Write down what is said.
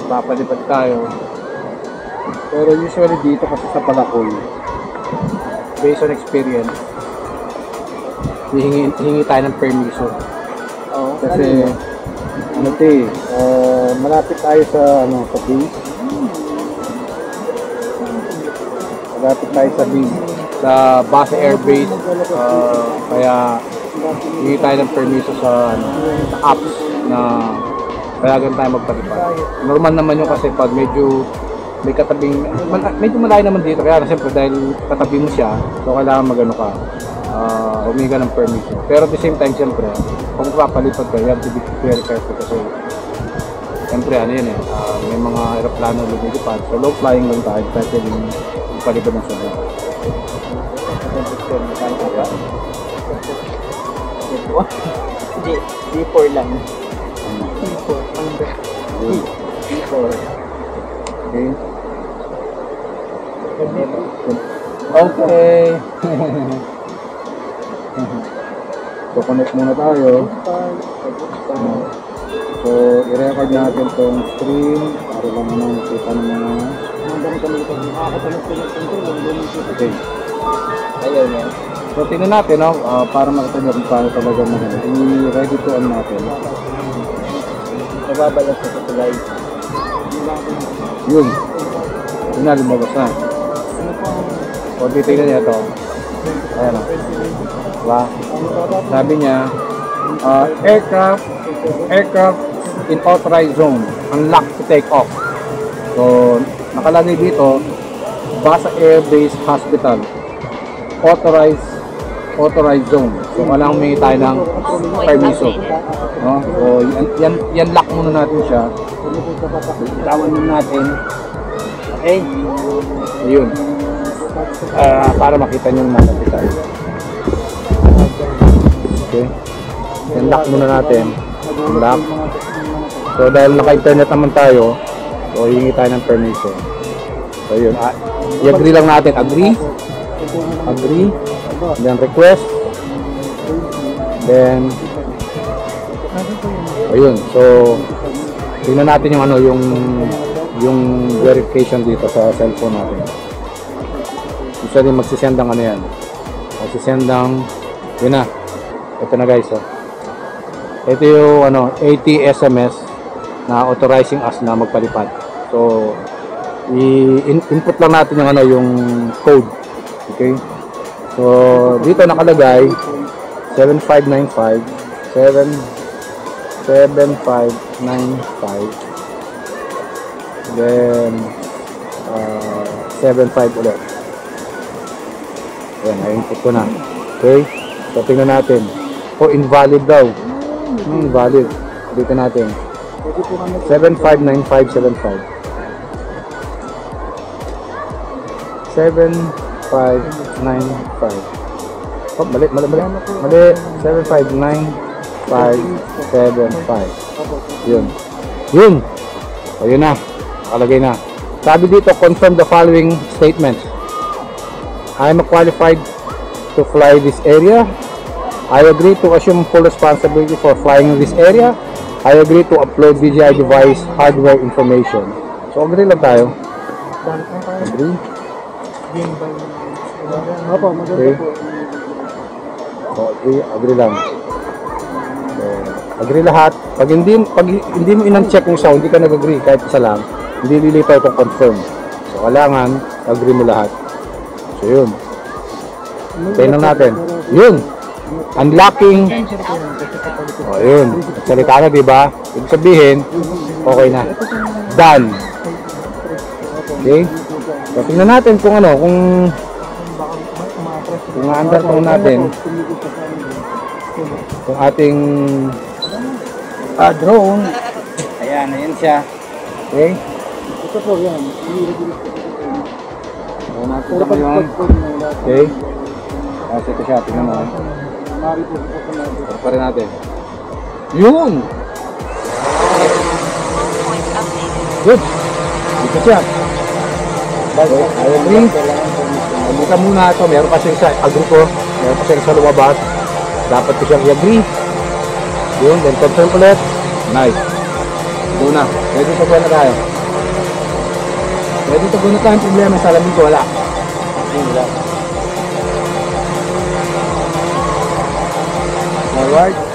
Papalipad tayo. Pero usually dito kasi sa Palakol, based on experience, hingi tayo ng permission. Kasi ano malapit tayo sa sa base. Malapit tayo sa base, sa base air base. Kaya hingi tayo ng permission sa apps na payagan tayo magpalipad. Normal naman yung kasi pag medyo may katabing, medyo malayo naman dito, kaya siyempre dahil katabi mo siya, so kailangan magano ka, humingi ka ng permission. Pero at the same time, siyempre, kung magpapalipad ka, you have to be very careful kasi siyempre yun may mga aeroplano lumilipad, so low flying lang tayo, kahit yung palipad ng sobra. D4 lang. D4. Okay. Okay. So connect muna tayo. So i-record natin tong screen para lang naman makita ng mga okay. Ayun yan. So tingnan natin para makita nyo kung paano talaga i-ready to on natin. Nababalas sa supply. Yun. Yun na, lumabas na. O, titignan niya ito. Ayan o. Diba? Sabi niya, aircraft in authorized zone, unlocked to take off. So, nakalagay dito, Basa Air Base Hospital, authorized zone. So, kailangan humingi tayo ng permission. No? So, yan lock muna natin siya. Tawan muna natin. Okay? Ayun. Para makita nyo naman natin. Okay? Yan lock muna natin. Lock. So, dahil naka-internet naman tayo, so, hihingi tayo ng permission. So, yun. I-agree lang natin. Agree. Then, request. Then, ayun. So, tingnan natin yung yung verification dito sa cellphone natin. Usually magsisend ang yan. Magsisend ang yun na. Ito na guys. Ito yung AT-SMS na authorizing us na magpalipad. So, i-input lang natin yung code. Okay? So, dito nakalagay 7595 7595 then 75 ulit. Ayan, na-input ko na. Okay, so tingnan natin. Invalid daw. Invalid. Dito natin 759575 7595. Mali 759575. Yun. Ayun na. Nakalagay na. Sabi dito, confirm the following statements. I am qualified to fly this area. I agree to assume full responsibility for flying in this area. I agree to upload DJI device hardware information. So, agree lang tayo. Agree. Okay. So, agree lang. So, agree lahat. Pag hindi mo in-check yung sound, hindi ka nag-agree kahit isa lang, hindi lilitaw itong confirm. So, kailangan agree mo lahat. So, yun. Tingnan natin. Yun. Unlocking. O, yun. Salita na, diba? Ibig sabihin, okay na. Done. Okay? So, tingnan natin kung kung aandar pa natin kung ating drone. Ayan siya. Okay? Ito po yan. Natin naman yun. Okay? Ito siya. Tingnan mo. Pa rin natin. Yun! Good! Ito siya. I agree. Pagbuka muna ito. Meron pa siya agree ko. Meron pa siya sa lumabas. Dapat ko siyang i-agree. Yun. Then confirm ulit. Nice. Go na. Ready to go na tayo. Ready to go na tayo. Ang problema sa alamin ko, wala. Yun lang. Forward.